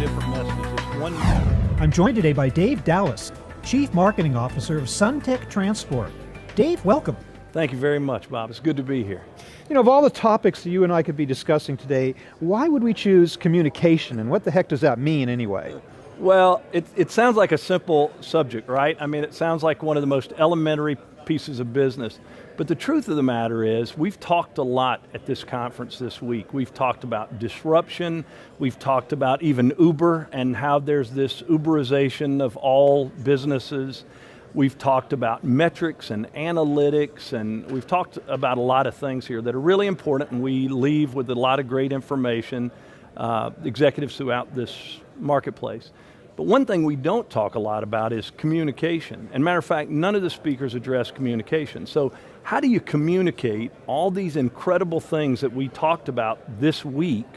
different messages. It's one. I'm joined today by Dave Dallas, Chief Marketing Officer of SunTech Transport. Dave, welcome. Thank you very much, Bob. It's good to be here. You know, of all the topics that you and I could be discussing today, why would we choose communication, and what the heck does that mean anyway? Well, it sounds like a simple subject, right? I mean, it sounds like one of the most elementary pieces of business. But the truth of the matter is, we've talked a lot at this conference this week. We've talked about disruption. We've talked about even Uber and how there's this Uberization of all businesses. We've talked about metrics and analytics, and we've talked about a lot of things here that are really important, and we leave with a lot of great information, executives throughout this marketplace. But one thing we don't talk a lot about is communication. And matter of fact, none of the speakers address communication. So how do you communicate all these incredible things that we talked about this week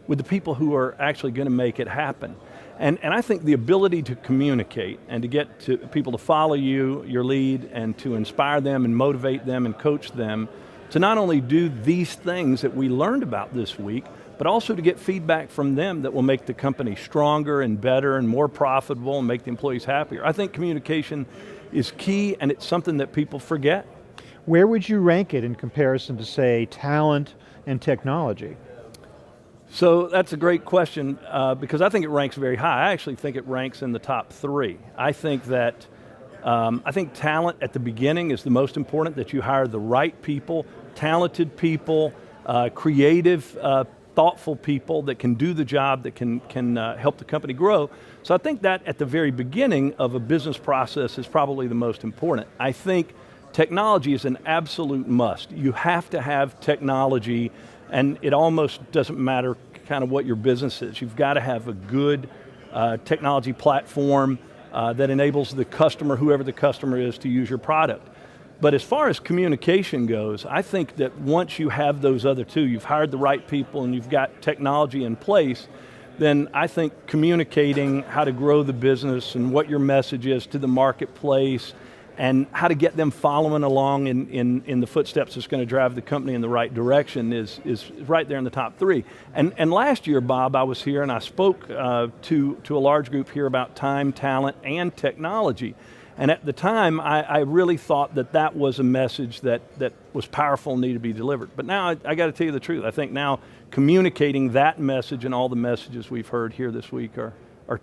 with the people who are actually going to make it happen? And I think the ability to communicate and to get to people to follow you, your lead, and to inspire them and motivate them and coach them to not only do these things that we learned about this week, but also to get feedback from them that will make the company stronger and better and more profitable and make the employees happier. I think communication is key, and it's something that people forget. Where would you rank it in comparison to, say, talent and technology? So that's a great question because I think it ranks very high. I actually think it ranks in the top 3. I think that talent at the beginning is the most important, that you hire the right people, talented people, creative, thoughtful people that can do the job, that can help the company grow. So I think that at the very beginning of a business process is probably the most important. I think technology is an absolute must. You have to have technology, and it almost doesn't matter kind of what your business is. You've got to have a good technology platform that enables the customer, whoever the customer is, to use your product. But as far as communication goes, I think that once you have those other two, you've hired the right people and you've got technology in place, then I think communicating how to grow the business and what your message is to the marketplace and how to get them following along in the footsteps that's going to drive the company in the right direction is right there in the top 3. And last year, Bob, I was here and I spoke to a large group here about time, talent, and technology. And at the time, I really thought that was a message that was powerful and needed to be delivered. But now, I got to tell you the truth. I think now communicating that message and all the messages we've heard here this week are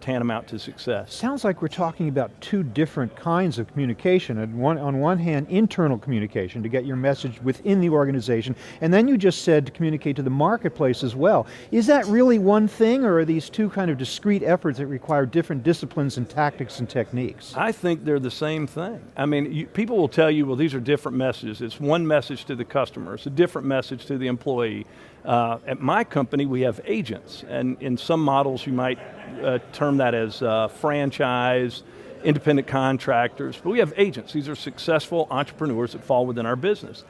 tantamount to success. Sounds like we're talking about 2 different kinds of communication. On one hand, internal communication to get your message within the organization, and then you just said to communicate to the marketplace as well. Is that really one thing, or are these 2 kind of discrete efforts that require different disciplines and tactics and techniques? I think they're the same thing. I mean, people will tell you, well, these are different messages. It's one message to the customer. It's a different message to the employee. At my company, we have agents, and in some models you might term that as franchise, independent contractors, but we have agents. These are successful entrepreneurs that fall within our business.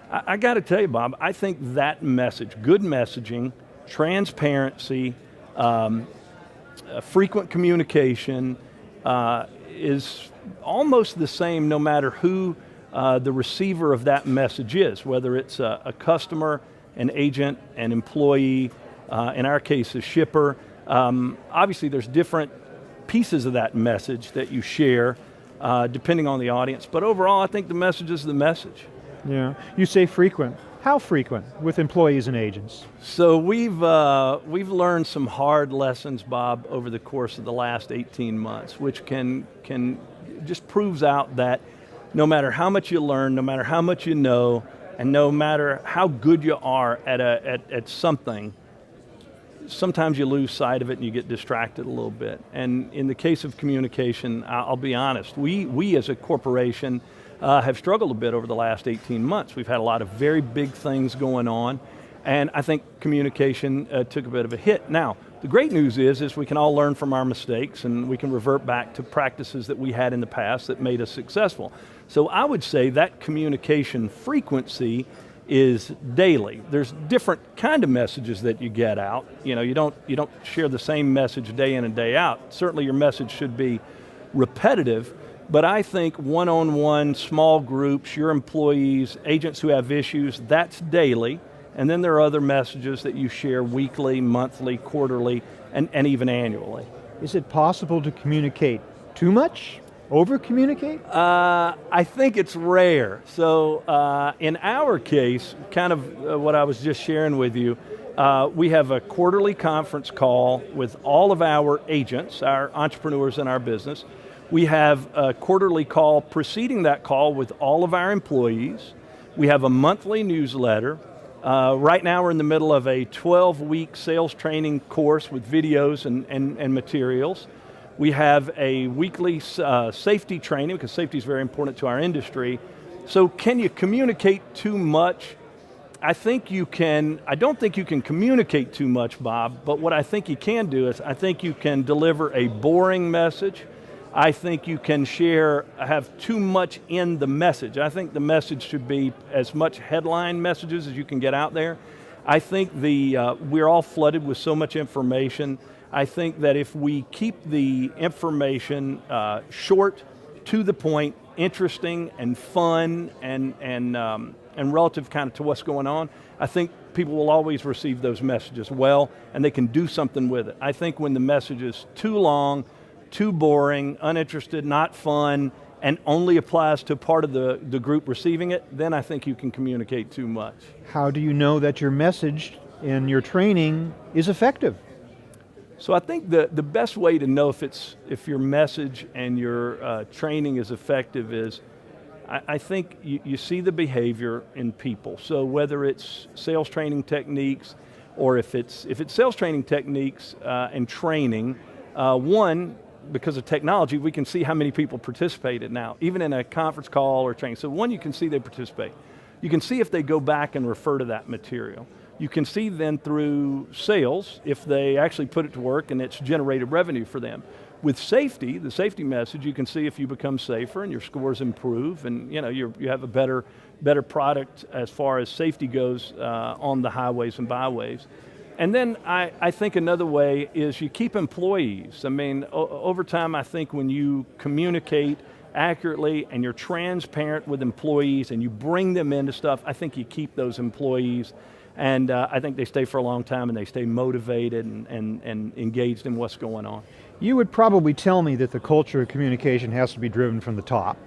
I got to tell you, Bob, I think that message, good messaging, transparency, frequent communication is almost the same no matter who the receiver of that message is, whether it's a customer, an agent, an employee, in our case a shipper. Obviously there's different pieces of that message that you share depending on the audience, but overall I think the message is the message. Yeah, you say frequent. How frequent with employees and agents? So we've learned some hard lessons, Bob, over the course of the last 18 months, which can just proves out that no matter how much you learn, no matter how much you know, and no matter how good you are at something, sometimes you lose sight of it and you get distracted a little bit. And in the case of communication, I'll be honest, we as a corporation have struggled a bit over the last 18 months. We've had a lot of very big things going on, and I think communication took a bit of a hit. Now, the great news is we can all learn from our mistakes and we can revert back to practices that we had in the past that made us successful. So I would say that communication frequency is daily. There's different kind of messages that you get out. You know, you don't share the same message day in and day out. Certainly your message should be repetitive, but I think one-on-one, small groups, your employees, agents who have issues, that's daily. And then there are other messages that you share weekly, monthly, quarterly, and even annually. Is it possible to communicate too much? Over-communicate? I think it's rare. So in our case, kind of what I was just sharing with you, we have a quarterly conference call with all of our agents, our entrepreneurs in our business. We have a quarterly call preceding that call with all of our employees. We have a monthly newsletter. Right now we're in the middle of a 12-week sales training course with videos and materials. We have a weekly safety training, because safety is very important to our industry. So can you communicate too much? I think you can. I don't think you can communicate too much, Bob, but what I think you can do is I think you can deliver a boring message. I think you can have too much in the message. I think the message should be as much headline messages as you can get out there. I think we're all flooded with so much information. I think that if we keep the information short, to the point, interesting and fun and relative kind of to what's going on, I think people will always receive those messages well, and they can do something with it. I think when the message is too long, too boring, uninterested, not fun, and only applies to part of the group receiving it, then I think you can communicate too much. How do you know that your message in your training is effective? So I think the best way to know if your message and your training is effective is, I think you see the behavior in people. So whether it's sales training techniques, or if it's sales training techniques and training, one, because of technology, we can see how many people participated now, even in a conference call or training. So one, you can see they participate. You can see if they go back and refer to that material. You can see then through sales if they actually put it to work and it's generated revenue for them. With safety, the safety message, you can see if you become safer and your scores improve, and you have a better product as far as safety goes on the highways and byways. And then I think another way is you keep employees. I mean, over time, I think when you communicate accurately and you're transparent with employees and you bring them into stuff, I think you keep those employees, and I think they stay for a long time and they stay motivated and engaged in what's going on. You would probably tell me that the culture of communication has to be driven from the top.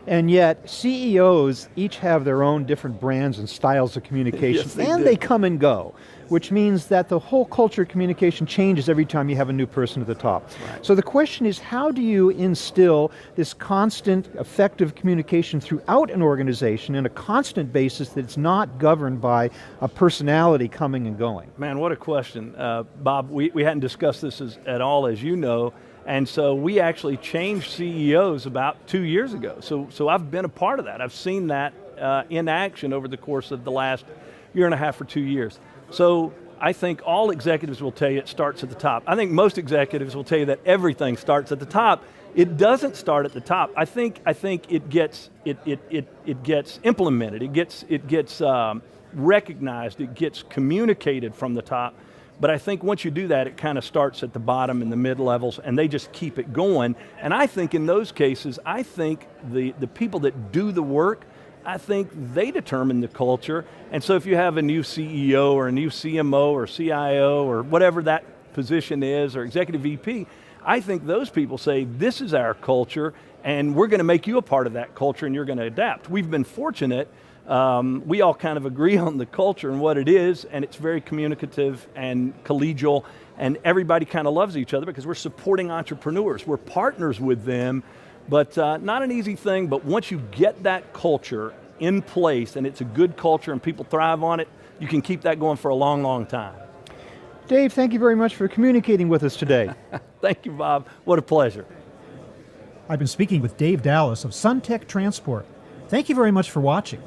And yet, CEOs each have their own different brands and styles of communication, Yes, and they come and go, which means that the whole culture of communication changes every time you have a new person at the top. Right. So the question is, how do you instill this constant, effective communication throughout an organization on a constant basis that's not governed by a personality coming and going? Man, what a question. Bob, we hadn't discussed this at all, as you know. And so we actually changed CEOs about 2 years ago. So I've been a part of that. I've seen that in action over the course of the last year and a half or 2 years. So I think all executives will tell you it starts at the top. I think most executives will tell you that everything starts at the top. It doesn't start at the top. I think it gets implemented. It gets recognized. It gets communicated from the top. But I think once you do that, it kind of starts at the bottom and the mid-levels, and they just keep it going. And I think in those cases, I think the people that do the work, I think they determine the culture. And so if you have a new CEO or a new CMO or CIO or whatever that position is, or executive VP, I think those people say, this is our culture, and we're going to make you a part of that culture, and you're going to adapt. We've been fortunate. We all kind of agree on the culture and what it is, and it's very communicative and collegial, and everybody kind of loves each other because we're supporting entrepreneurs. We're partners with them, but not an easy thing, but once you get that culture in place and it's a good culture and people thrive on it, you can keep that going for a long, long time. Dave, thank you very much for communicating with us today. Thank you, Bob. What a pleasure. I've been speaking with Dave Dallas of SunTech Transport. Thank you very much for watching.